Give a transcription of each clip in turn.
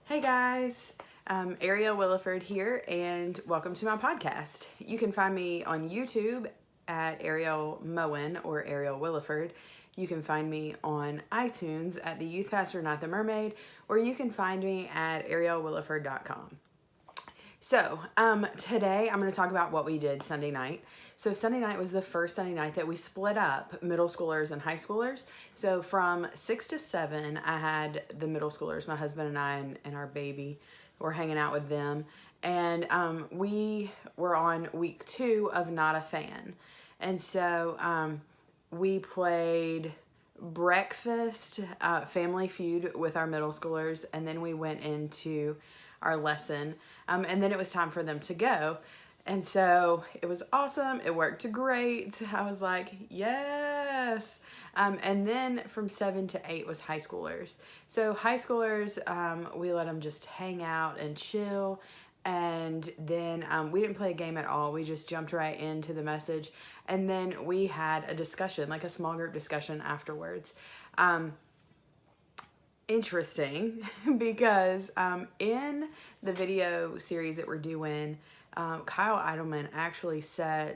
Hey guys, Ariel Williford here, and welcome to my podcast. You can find me on YouTube at Ariel Moen or Ariel Williford. You can find me on iTunes at The Youth Pastor Not the Mermaid, or you can find me at arielwilliford.com. So, today I'm going to talk about what we did Sunday night. So, Sunday night was the first Sunday night that we split up middle schoolers and high schoolers. So, from 6 to 7, I had the middle schoolers, my husband and I, and our baby were hanging out with them. And we were on week 2 of Not a Fan. And so, we played breakfast, Family Feud with our middle schoolers, and then we went into our lesson, and then it was time for them to go. And so it was awesome. It worked great. I was like, yes. And then from 7 to 8 was high schoolers. So high schoolers, we let them just hang out and chill. And then we didn't play a game at all. We just jumped right into the message. And then we had a discussion, like a small group discussion afterwards. Interesting because in the video series that we're doing, Kyle Idleman actually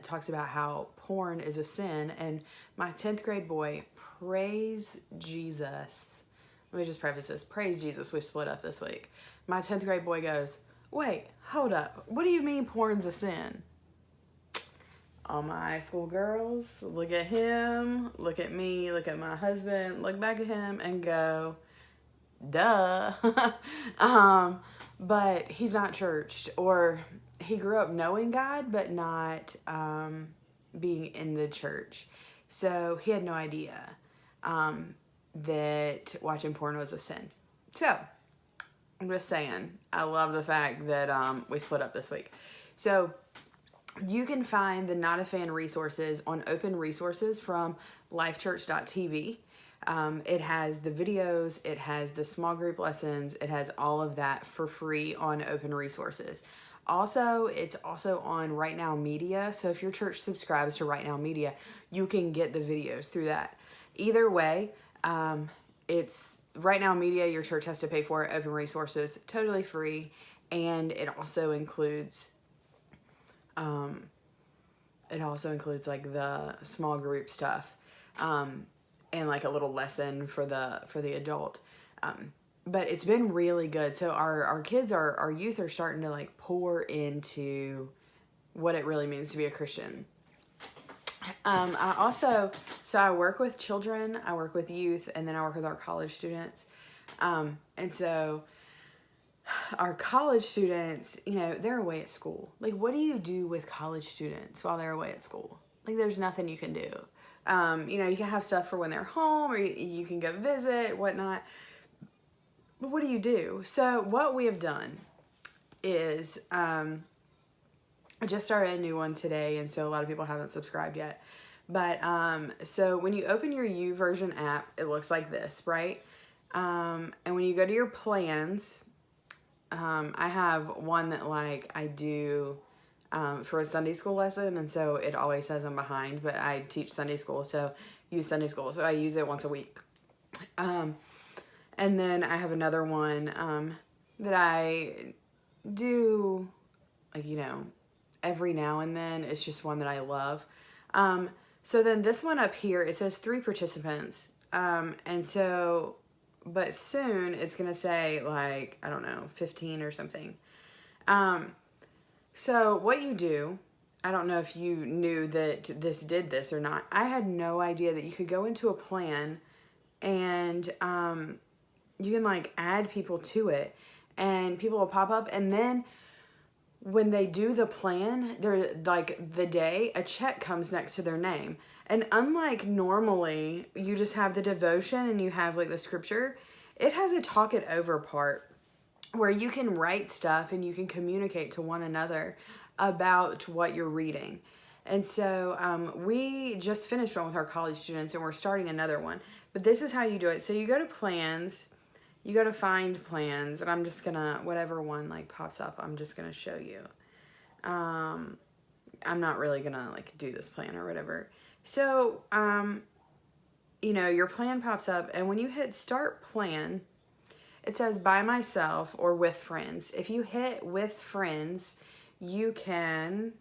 talks about how porn is a sin, and my 10th grade boy, praise Jesus. Let me just preface this. Praise Jesus, we split up this week. My 10th grade boy goes, wait, hold up. What do you mean porn's a sin? All my high school girls, look at him, look at me, look at my husband, look back at him and go, duh. But he's not churched, or he grew up knowing God, but not being in the church. So he had no idea that watching porn was a sin. So I'm just saying, I love the fact that we split up this week. So you can find the Not a Fan resources on Open Resources from lifechurch.tv. It has the videos, it has the small group lessons, it has all of that for free on Open Resources. Also, it's also on Right Now Media, so if your church subscribes to Right Now Media, you can get the videos through that. Either way, it's Right Now Media, your church has to pay for it. Open Resources, totally free, and it also includes like the small group stuff. And like a little lesson for the adult. But it's been really good. So our kids, our youth are starting to like pour into what it really means to be a Christian. I work with children, I work with youth, and then I work with our college students. And so our college students, they're away at school. Like, what do you do with college students while they're away at school? Like, there's nothing you can do. You can have stuff for when they're home, or you can go visit, whatnot. But what do you do? So what we have done is, I just started a new one today, and so a lot of people haven't subscribed yet. But so when you open your YouVersion app, it looks like this, right? And when you go to your plans, I have one that like I do for a Sunday school lesson, and so it always says I'm behind, but I teach Sunday school, so use Sunday school, so I use it once a week. And then I have another one that I do, like, every now and then. It's just one that I love. So then this one up here, it says 3 participants, and so, but soon it's gonna say like, I don't know, 15 or something. So what you do, I don't know if you knew that this did this or not. I had no idea that you could go into a plan and you can like add people to it, and people will pop up, and then when they do the plan, they're like the day, a check comes next to their name. And unlike normally, you just have the devotion and you have like the scripture, it has a talk it over part where you can write stuff and you can communicate to one another about what you're reading. And so we just finished one with our college students, and we're starting another one. But this is how you do it. So you go to plans, you go to find plans, and I'm just gonna, whatever one like pops up, I'm just gonna show you. I'm not really gonna like do this plan or whatever. So, your plan pops up, and when you hit start plan, it says by myself or with friends. If you hit with friends, you can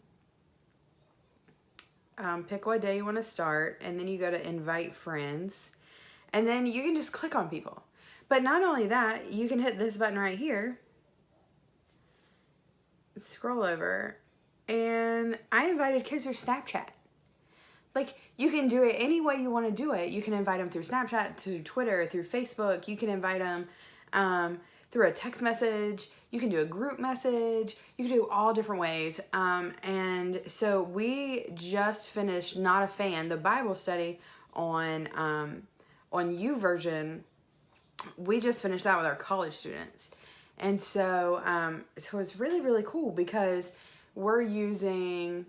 pick what day you want to start, and then you go to invite friends, and then you can just click on people. But not only that, you can hit this button right here, scroll over, and I invited kids through Snapchat. Like, you can do it any way you want to do it. You can invite them through Snapchat, through Twitter, through Facebook. You can invite them through a text message. You can do a group message. You can do all different ways. And so we just finished Not a Fan, the Bible study on YouVersion. We just finished that with our college students. And so, so it's really, really cool because we're using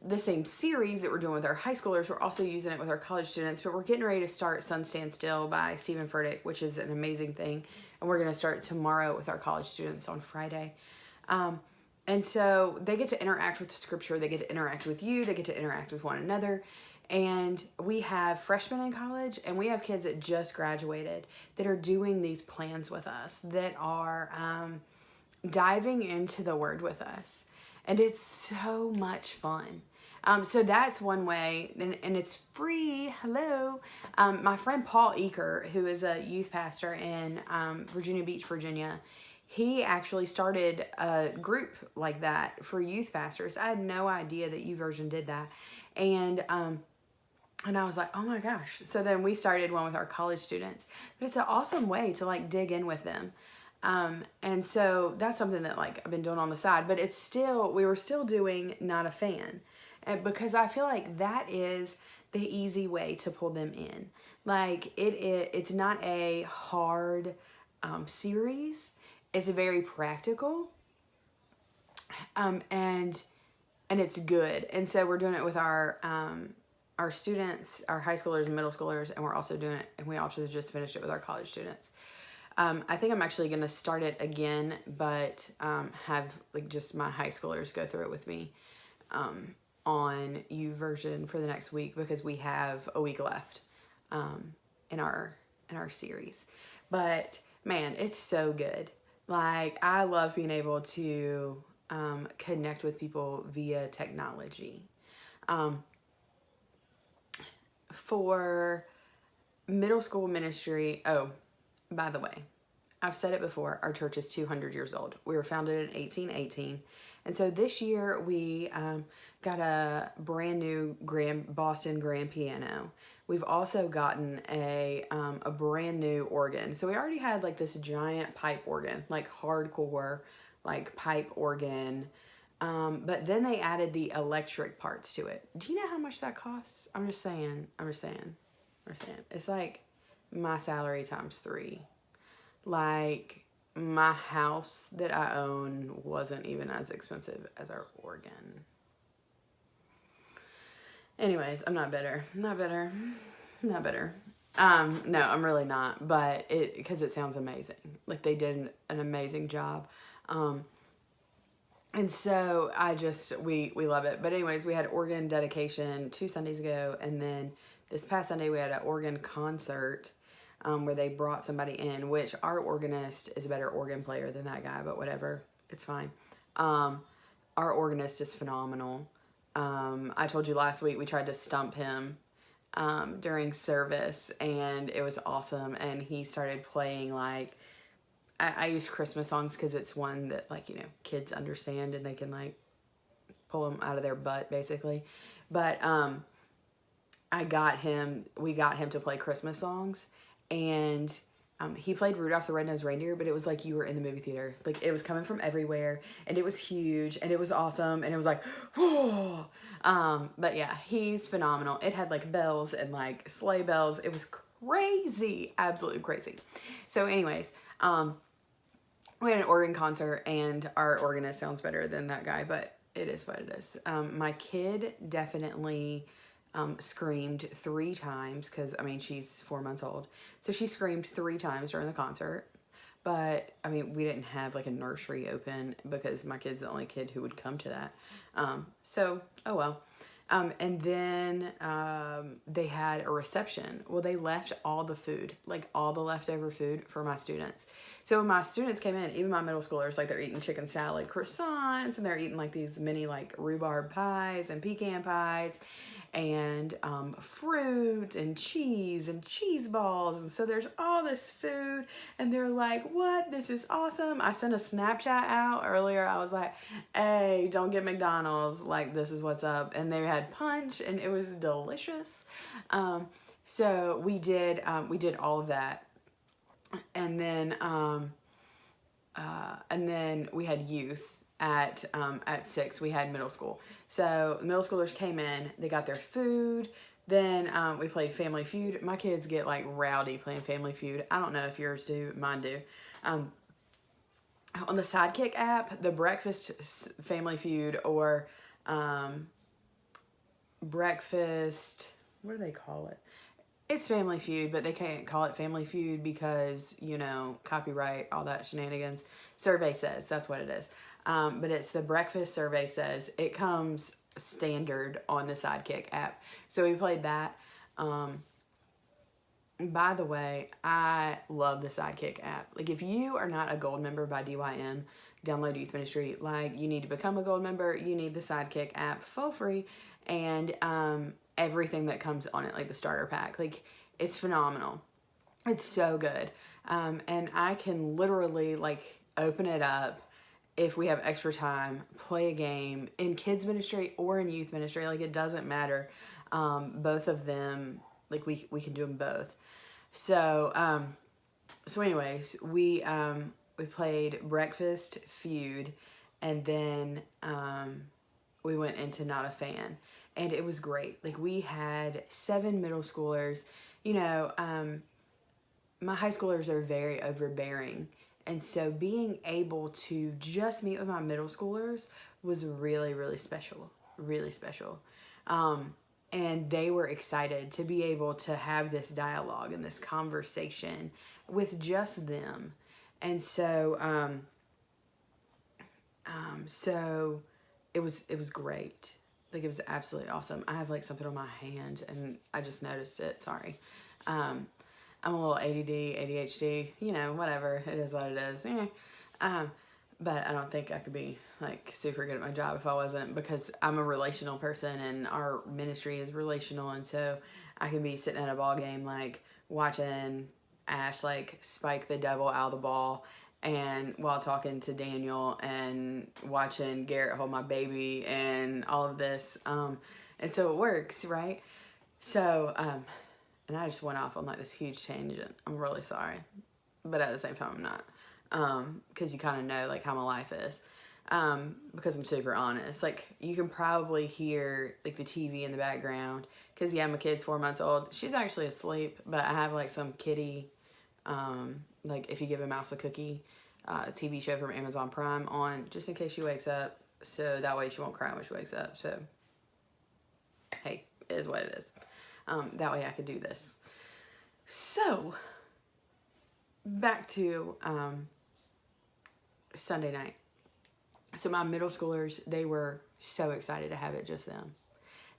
the same series that we're doing with our high schoolers. We're also using it with our college students, but we're getting ready to start Sun Stand Still by Stephen Furtick, which is an amazing thing. And we're going to start tomorrow with our college students on Friday. And so they get to interact with the scripture. They get to interact with you. They get to interact with one another. And we have freshmen in college, and we have kids that just graduated that are doing these plans with us, that are diving into the Word with us. And it's so much fun. So that's one way, and it's free. Hello. My friend Paul Eaker, who is a youth pastor in Virginia Beach, Virginia, he actually started a group like that for youth pastors. I had no idea that YouVersion did that. And I was like, oh my gosh. So then we started one with our college students. But it's an awesome way to like dig in with them. And so that's something that like I've been doing on the side, but it's still, we were still doing Not a Fan. And because I feel like that is the easy way to pull them in. Like it's not a hard series. It's very practical. And it's good. And so we're doing it with our students, our high schoolers and middle schoolers, and we're also doing it, and we also just finished it with our college students. I think I'm actually going to start it again, but have like just my high schoolers go through it with me on YouVersion for the next week, because we have a week left in our series. But man, it's so good. Like, I love being able to connect with people via technology. For middle school ministry, oh, by the way, I've said it before, our church is 200 years old. We were founded in 1818. And so this year we got a brand new Boston grand piano. We've also gotten a brand new organ. So we already had like this giant pipe organ, like hardcore, like pipe organ. But then they added the electric parts to it. Do you know how much that costs? I'm just saying. It's like my salary times 3. Like, my house that I own wasn't even as expensive as our organ. Anyways, I'm not bitter. No, I'm really not, but because it sounds amazing. Like, they did an amazing job. And so we love it. But anyways, we had organ dedication 2 Sundays ago, and then this past Sunday we had an organ concert where they brought somebody in, which our organist is a better organ player than that guy, but whatever, it's fine. Our organist is phenomenal. I told you last week we tried to stump him during service, and it was awesome. And he started playing like, I use Christmas songs because it's one that, like, you know, kids understand and they can like pull them out of their butt basically. But we got him to play Christmas songs, and he played Rudolph the Red-Nosed Reindeer, but it was like you were in the movie theater. Like, it was coming from everywhere, and it was huge, and it was awesome, and it was like, whoa. But yeah, he's phenomenal. It had like bells and like sleigh bells. It was crazy, absolutely crazy. So anyways, we had an organ concert, and our organist sounds better than that guy, but it is what it is. My kid definitely screamed 3 times, because, I mean, she's 4 months old. So she screamed 3 times during the concert. But, I mean, we didn't have, like, a nursery open because my kid's the only kid who would come to that. So, oh well. And then they had a reception. Well, they left all the food, like all the leftover food for my students. So when my students came in, even my middle schoolers, like they're eating chicken salad croissants, and they're eating like these mini like rhubarb pies and pecan pies, and fruit and cheese balls. And so there's all this food, and they're like, what? This is awesome. I sent a Snapchat out earlier. I was like, hey, don't get McDonald's. Like, this is what's up. And they had punch, and it was delicious. So we did all of that. And then we had youth at 6. We had middle school. So middle schoolers came in, they got their food. Then we played Family Feud. My kids get like rowdy playing Family Feud. I don't know if yours do, mine do. On the Sidekick app, the Breakfast Family Feud, or Breakfast, what do they call it? It's Family Feud, but they can't call it Family Feud because, you know, copyright, all that shenanigans. Survey Says, that's what it is. But it's the Breakfast Survey Says. It comes standard on the Sidekick app. So we played that. By the way, I love the Sidekick app. Like, if you are not a gold member by DYM, Download Youth Ministry, like, you need to become a gold member. You need the Sidekick app for free. And everything that comes on it, like the starter pack, like, it's phenomenal. It's so good. And I can literally like open it up if we have extra time, play a game in kids ministry or in youth ministry. Like, it doesn't matter. Both of them, like, we can do them both. So anyways, we played Breakfast Feud, and then we went into Not a Fan. And it was great. Like, we had 7 middle schoolers. You know, my high schoolers are very overbearing. And so being able to just meet with my middle schoolers was really, really special. Really special. And they were excited to be able to have this dialogue and this conversation with just them. And so, so it was great. Like, it was absolutely awesome. I have like something on my hand and I just noticed it. Sorry. I'm a little ADD, ADHD, you know, whatever. It is what it is. But I don't think I could be like super good at my job if I wasn't, because I'm a relational person and our ministry is relational. And so I can be sitting at a ball game, like watching Ash like spike the devil out of the ball, and while talking to Daniel and watching Garrett hold my baby and all of this. And so it works, right? So, and I just went off on like this huge tangent. I'm really sorry. But at the same time, I'm not. Because you kind of know like how my life is. Because I'm super honest. Like, you can probably hear like the TV in the background. Because yeah, my kid's 4 months old. She's actually asleep, but I have like some kitty, like If You Give a Mouse a Cookie, a TV show from Amazon Prime on, just in case she wakes up. So that way she won't cry when she wakes up. So, hey, it is what it is. That way I could do this. So, back to Sunday night. So my middle schoolers, they were so excited to have it just them.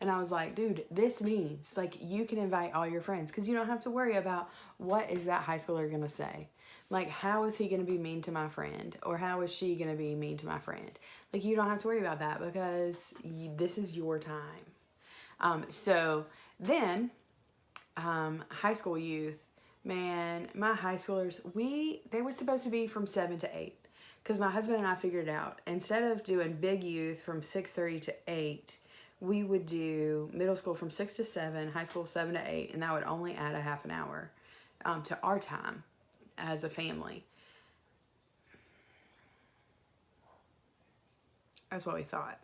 And I was like, dude, this means like you can invite all your friends, because you don't have to worry about what is that high schooler going to say. Like, how is he going to be mean to my friend? Or how is she going to be mean to my friend? Like, you don't have to worry about that, because this is your time. So then, high school youth, man, my high schoolers, they were supposed to be from 7 to 8. Because my husband and I figured it out. Instead of doing big youth from 6:30 to 8, we would do middle school from 6 to 7, high school 7 to 8, and that would only add a half an hour to our time as a family. That's what we thought.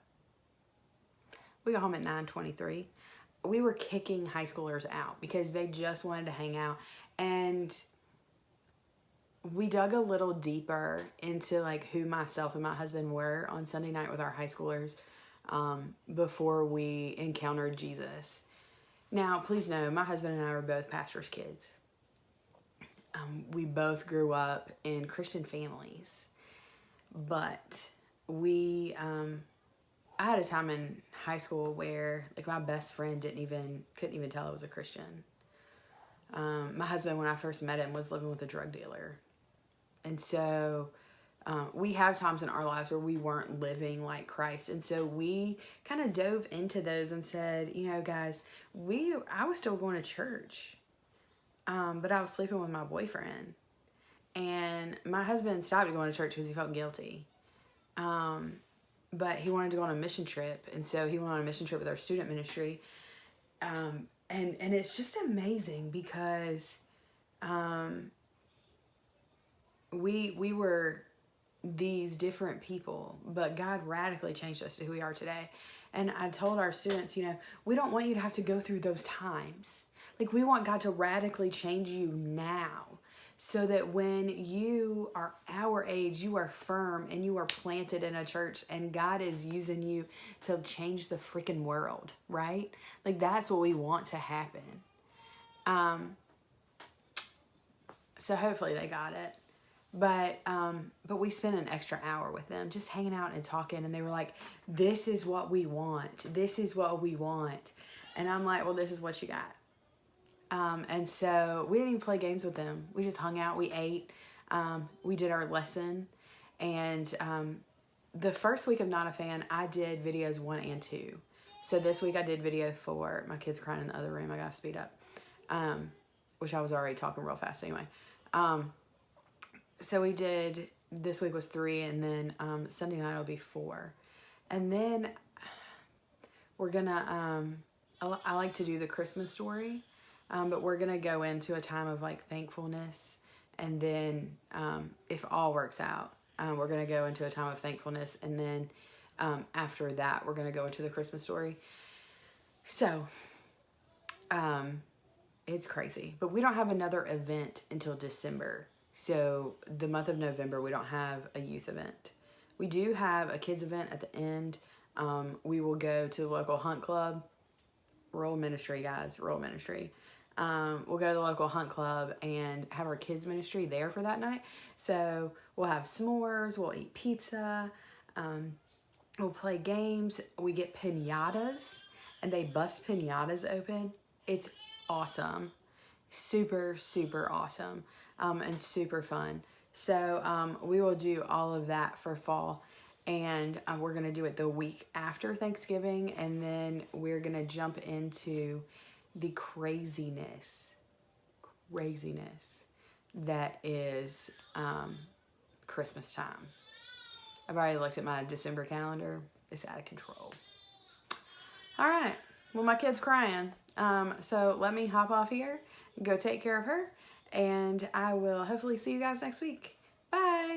We got home at 9:23. We were kicking high schoolers out because they just wanted to hang out. And we dug a little deeper into like who myself and my husband were on Sunday night with our high schoolers before we encountered Jesus. Now, please know, my husband and I were both pastors' kids. We both grew up in Christian families, but I had a time in high school where like my best friend couldn't even tell I was a Christian. My husband, when I first met him, was living with a drug dealer. And so we have times in our lives where we weren't living like Christ. And so we kind of dove into those and said, you know, guys, I was still going to church, but I was sleeping with my boyfriend. And my husband stopped going to church because he felt guilty. But he wanted to go on a mission trip. And so he went on a mission trip with our student ministry. And it's just amazing because we were these different people, but God radically changed us to who we are today. And I told our students, you know, we don't want you to have to go through those times. Like, we want God to radically change you now, so that when you are our age, you are firm and you are planted in a church and God is using you to change the freaking world, right? Like, that's what we want to happen. So hopefully they got it. But we spent an extra hour with them just hanging out and talking, and they were like, this is what we want. This is what we want. And I'm like, well, this is what you got. And so we didn't even play games with them. We just hung out, we ate, we did our lesson. And the first week of Not a Fan, I did videos 1 and 2. So this week I did video 4. My kid's crying in the other room. I gotta speed up. Which I was already talking real fast anyway. So we did, this week was 3, and then Sunday night will be 4. And then we're gonna, I like to do the Christmas story. But we're going to go into a time of like thankfulness. And then if all works out, we're going to go into a time of thankfulness. And then after that, we're going to go into the Christmas story. So it's crazy. But we don't have another event until December. So the month of November, we don't have a youth event. We do have a kids event at the end. We will go to the local hunt club. Rural ministry, guys. Rural ministry. We'll go to the local hunt club and have our kids ministry there for that night. So we'll have s'mores, we'll eat pizza, we'll play games. We get piñatas, and they bust piñatas open. It's awesome. Super, super awesome, and super fun. So we will do all of that for fall. And we're going to do it the week after Thanksgiving. And then we're going to jump into the craziness that is Christmas time. I've already looked at my December calendar. It's out of control. All right. Well, my kid's crying. So let me hop off here, go take care of her, and I will hopefully see you guys next week. Bye.